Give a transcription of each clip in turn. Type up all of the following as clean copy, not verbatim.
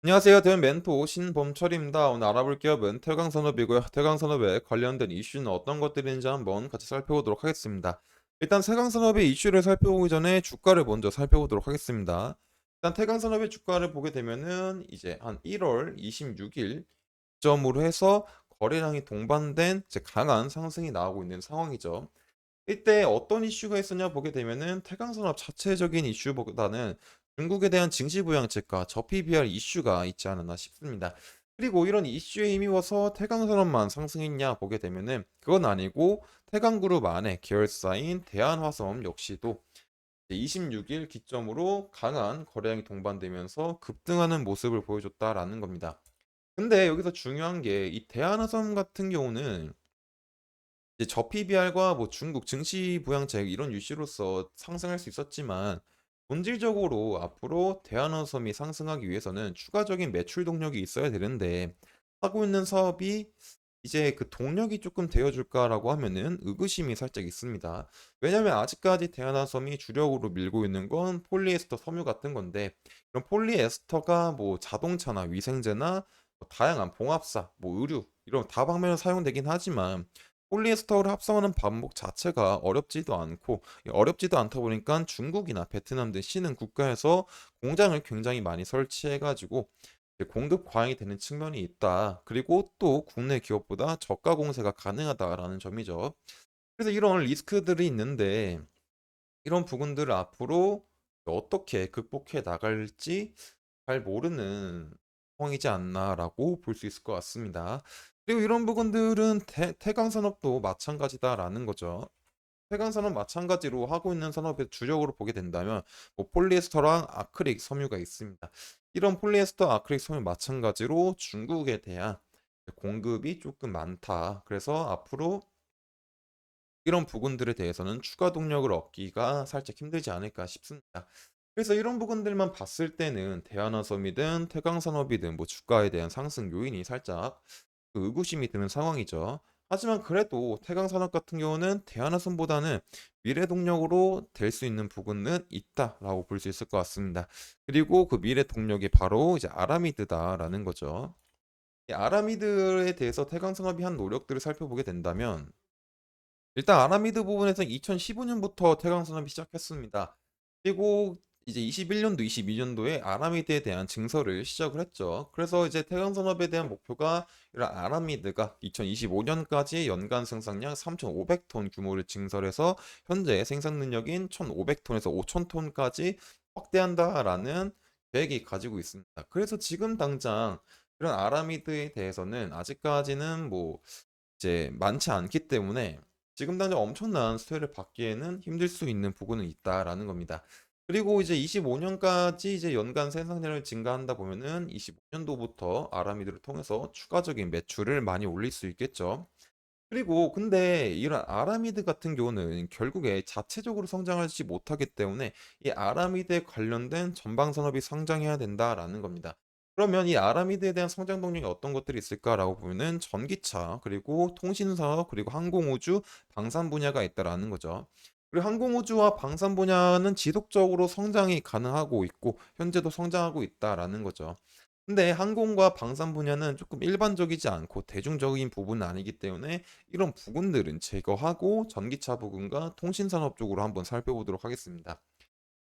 안녕하세요. 대면 멘토 신범철입니다. 오늘 알아볼 기업은 태광산업이고요. 태광산업에 관련된 이슈는 어떤 것들인지 한번 같이 살펴보도록 하겠습니다. 일단 태광산업의 이슈를 살펴보기 전에 주가를 먼저 살펴보도록 하겠습니다. 일단 태광산업의 주가를 보게 되면은 이제 한 1월 26일 점으로 해서 거래량이 동반된 이제 강한 상승이 나오고 있는 상황이죠. 이때 어떤 이슈가 있었냐 보게 되면은 태강산업 자체적인 이슈보다는 중국에 대한 증시 부양책과 저피 비할 이슈가 있지 않았나 싶습니다. 그리고 이런 이슈에 힘입어서 태강산업만 상승했냐 보게 되면은 그건 아니고 태강그룹 안에 계열사인 대한화성 역시도 26일 기점으로 강한 거래량이 동반되면서 급등하는 모습을 보여줬다라는 겁니다. 근데 여기서 중요한 게 이 대한화성 같은 경우는 이제 저PBR과 뭐 중국 증시 부양책 이런 이슈로서 상승할 수 있었지만 본질적으로 앞으로 대한어섬이 상승하기 위해서는 추가적인 매출 동력이 있어야 되는데 하고 있는 사업이 이제 그 동력이 조금 되어줄까라고 하면은 의구심이 살짝 있습니다. 왜냐면 아직까지 대한어섬이 주력으로 밀고 있는 건 폴리에스터 섬유 같은 건데 이런 폴리에스터가 뭐 자동차나 위생제나 뭐 다양한 봉합사, 뭐 의류 이런 다방면으로 사용되긴 하지만 폴리에스터를 합성하는 방법 자체가 어렵지도 않고 어렵지도 않다 보니까 중국이나 베트남 등 신흥 국가에서 공장을 굉장히 많이 설치해 가지고 공급 과잉이 되는 측면이 있다. 그리고 또 국내 기업보다 저가 공세가 가능하다라는 점이죠. 그래서 이런 리스크들이 있는데 이런 부분들을 앞으로 어떻게 극복해 나갈지 잘 모르는 상황이지 않나라고 볼 수 있을 것 같습니다. 그리고 이런 부분들은 태광산업도 마찬가지다라는 거죠. 태광산업 마찬가지로 하고 있는 산업의 주력으로 보게 된다면 뭐 폴리에스터랑 아크릴 섬유가 있습니다. 이런 폴리에스터, 아크릴 섬유 마찬가지로 중국에 대한 공급이 조금 많다. 그래서 앞으로 이런 부분들에 대해서는 추가 동력을 얻기가 살짝 힘들지 않을까 싶습니다. 그래서 이런 부분들만 봤을 때는 대한화섬이든 태광산업이든 뭐 주가에 대한 상승 요인이 살짝 그 의구심이 드는 상황이죠. 하지만 그래도 태광산업 같은 경우는 대한화섬보다는 미래 동력으로 될 수 있는 부분은 있다라고 볼 수 있을 것 같습니다. 그리고 그 미래 동력이 바로 이제 아라미드다라는 거죠. 이 아라미드에 대해서 태광산업이 한 노력들을 살펴보게 된다면 일단 아라미드 부분에서 2015년부터 태광 산업이 시작했습니다. 그리고 이제 21년도, 22년도에 아라미드에 대한 증설을 시작을 했죠. 그래서 이제 태광 산업에 대한 목표가 이런 아라미드가 2025년까지 연간 생산량 3,500톤 규모를 증설해서 현재 생산 능력인 1,500톤에서 5,000톤까지 확대한다라는 계획이 가지고 있습니다. 그래서 지금 당장 이런 아라미드에 대해서는 아직까지는 뭐 이제 많지 않기 때문에 지금 당장 엄청난 수혜를 받기에는 힘들 수 있는 부분은 있다라는 겁니다. 그리고 이제 25년까지 이제 연간 생산량을 증가한다 보면은 25년도부터 아라미드를 통해서 추가적인 매출을 많이 올릴 수 있겠죠. 그리고 근데 이런 아라미드 같은 경우는 결국에 자체적으로 성장하지 못하기 때문에 이 아라미드에 관련된 전방 산업이 성장해야 된다라는 겁니다. 그러면 이 아라미드에 대한 성장 동력이 어떤 것들이 있을까라고 보면은 전기차, 그리고 통신사업, 그리고 항공우주, 방산 분야가 있다라는 거죠. 그리고 항공우주와 방산 분야는 지속적으로 성장이 가능하고 있고 현재도 성장하고 있다라는 거죠. 근데 항공과 방산 분야는 조금 일반적이지 않고 대중적인 부분은 아니기 때문에 이런 부분들은 제거하고 전기차 부분과 통신산업 쪽으로 한번 살펴보도록 하겠습니다.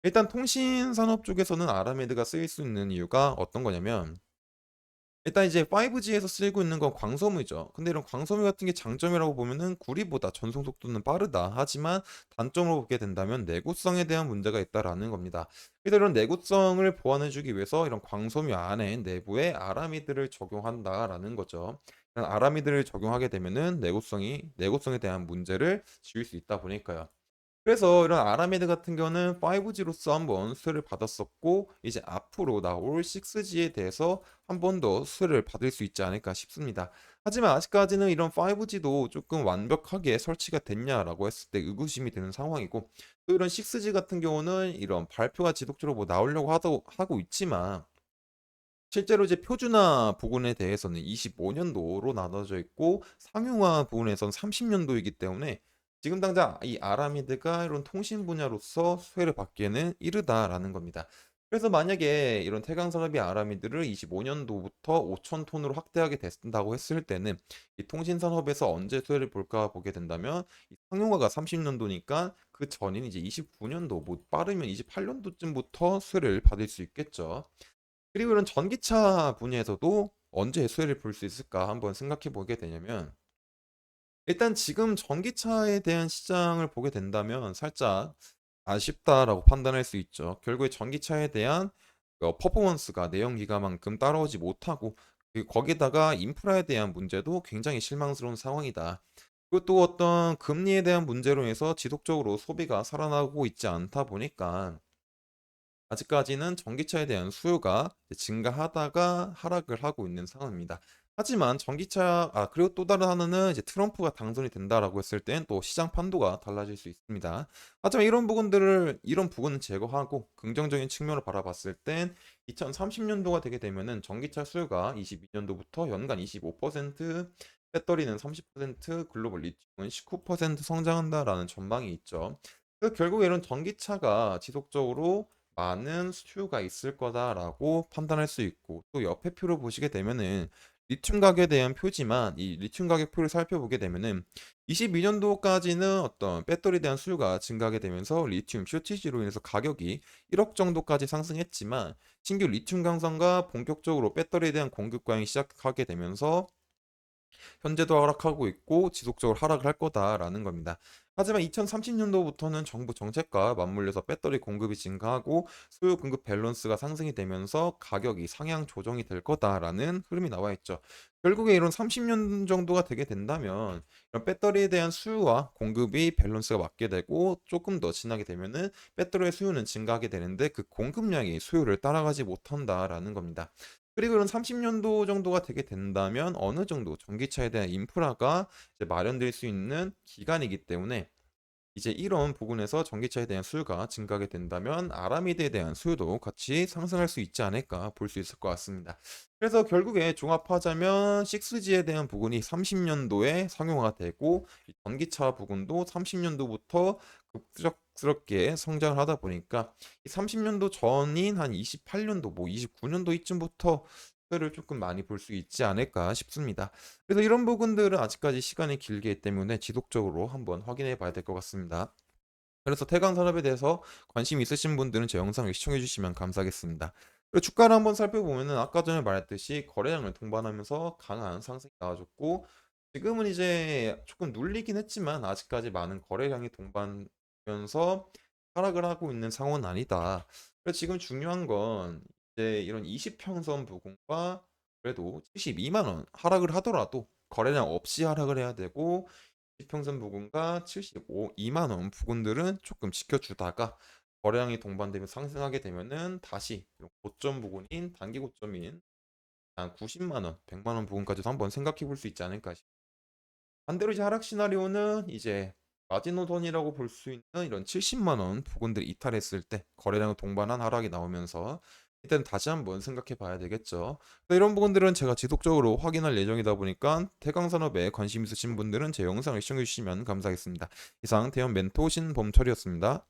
일단 통신산업 쪽에서는 아라메드가 쓰일 수 있는 이유가 어떤 거냐면 일단 이제 5G에서 쓰이고 있는 건 광섬유죠. 근데 이런 광섬유 같은 게 장점이라고 보면은 구리보다 전송 속도는 빠르다. 하지만 단점으로 보게 된다면 내구성에 대한 문제가 있다라는 겁니다. 그래서 이런 내구성을 보완해주기 위해서 이런 광섬유 안에 내부에 아라미드를 적용한다라는 거죠. 이런 아라미드를 적용하게 되면은 내구성에 대한 문제를 지울 수 있다 보니까요. 그래서 이런 아라메드 같은 경우는 5G로서 한번 수혜를 받았었고 이제 앞으로 나올 6G에 대해서 한 번 더 수혜를 받을 수 있지 않을까 싶습니다. 하지만 아직까지는 이런 5G도 조금 완벽하게 설치가 됐냐라고 했을 때 의구심이 드는 상황이고 또 이런 6G 같은 경우는 이런 발표가 지속적으로 뭐 나오려고 하고 있지만 실제로 이제 표준화 부분에 대해서는 25년도로 나눠져 있고 상용화 부분에선 30년도이기 때문에 지금 당장 이 아라미드가 이런 통신 분야로서 수혜를 받기에는 이르다라는 겁니다. 그래서 만약에 이런 태강산업이 아라미드를 25년도부터 5천 톤으로 확대하게 된다고 했을 때는 이 통신산업에서 언제 수혜를 볼까 보게 된다면 이 상용화가 30년도니까 그 전인 이제 29년도, 뭐 빠르면 28년도쯤부터 수혜를 받을 수 있겠죠. 그리고 이런 전기차 분야에서도 언제 수혜를 볼 수 있을까 한번 생각해 보게 되냐면 일단 지금 전기차에 대한 시장을 보게 된다면 살짝 아쉽다라고 판단할 수 있죠. 결국에 전기차에 대한 퍼포먼스가 내연기관만큼 따라오지 못하고 그리고 거기다가 인프라에 대한 문제도 굉장히 실망스러운 상황이다. 그리고 또 어떤 금리에 대한 문제로 해서 지속적으로 소비가 살아나고 있지 않다 보니까 아직까지는 전기차에 대한 수요가 증가하다가 하락을 하고 있는 상황입니다. 하지만 그리고 또 다른 하나는 이제 트럼프가 당선이 된다라고 했을 땐 또 시장 판도가 달라질 수 있습니다. 하지만 이런 부분은 제거하고 긍정적인 측면을 바라봤을 땐 2030년도가 되게 되면은 전기차 수요가 22년도부터 연간 25%, 배터리는 30%, 글로벌 리튬은 19% 성장한다라는 전망이 있죠. 그래서 결국에 이런 전기차가 지속적으로 많은 수요가 있을 거다라고 판단할 수 있고 또 옆에 표를 보시게 되면은 리튬 가격에 대한 표지만 이 리튬 가격 표를 살펴보게 되면은 22년도까지는 어떤 배터리에 대한 수요가 증가하게 되면서 리튬 쇼티지로 인해서 가격이 1억 정도까지 상승했지만 신규 리튬 강산과 본격적으로 배터리에 대한 공급 과잉이 시작하게 되면서 현재도 하락하고 있고 지속적으로 하락을 할 거다라는 겁니다. 하지만 2030년도부터는 정부 정책과 맞물려서 배터리 공급이 증가하고 수요 공급 밸런스가 상승이 되면서 가격이 상향 조정이 될 거다라는 흐름이 나와 있죠. 결국에 이런 30년 정도가 되게 된다면 이런 배터리에 대한 수요와 공급이 밸런스가 맞게 되고 조금 더 지나게 되면은 배터리의 수요는 증가하게 되는데 그 공급량이 수요를 따라가지 못한다라는 겁니다. 그리고 이런 30년도 정도가 되게 된다면 어느 정도 전기차에 대한 인프라가 이제 마련될 수 있는 기간이기 때문에 이제 이런 부분에서 전기차에 대한 수요가 증가하게 된다면 아라미드에 대한 수요도 같이 상승할 수 있지 않을까 볼 수 있을 것 같습니다. 그래서 결국에 종합하자면 6G에 대한 부분이 30년도에 상용화가 되고 이 전기차 부분도 30년도부터 급작스럽게 성장을 하다 보니까 이 30년도 전인 한 28년도 뭐 29년도 이쯤부터 수혜를 조금 많이 볼 수 있지 않을까 싶습니다. 그래서 이런 부분들은 아직까지 시간이 길기 때문에 지속적으로 한번 확인해 봐야 될 것 같습니다. 그래서 태강 산업에 대해서 관심 있으신 분들은 제 영상을 시청해 주시면 감사하겠습니다. 그리고 주가를 한번 살펴보면은 아까 전에 말했듯이 거래량을 동반하면서 강한 상승이 나와줬고 지금은 이제 조금 눌리긴 했지만 아직까지 많은 거래량이 동반하면서 하락을 하고 있는 상황은 아니다. 그래서 지금 중요한 건 이제 이런 20평선 부근과 그래도 72만 원 하락을 하더라도 거래량 없이 하락을 해야 되고 지평선 부근과 75, 2만 원 부근들은 조금 지켜주다가 거래량이 동반되면 상승하게 되면은 다시 이런 고점 부근인 단기 고점인 한 90만 원, 100만 원 부근까지도 한번 생각해 볼 수 있지 않을까 반대로 이제 하락 시나리오는 이제 마지노선이라고 볼 수 있는 이런 70만 원 부근들이 이탈했을 때 거래량을 동반한 하락이 나오면서 일단 다시 한번 생각해 봐야 되겠죠. 이런 부분들은 제가 지속적으로 확인할 예정이다 보니까 태광산업에 관심 있으신 분들은 제 영상을 시청해 주시면 감사하겠습니다. 이상 대형 멘토 신범철이었습니다.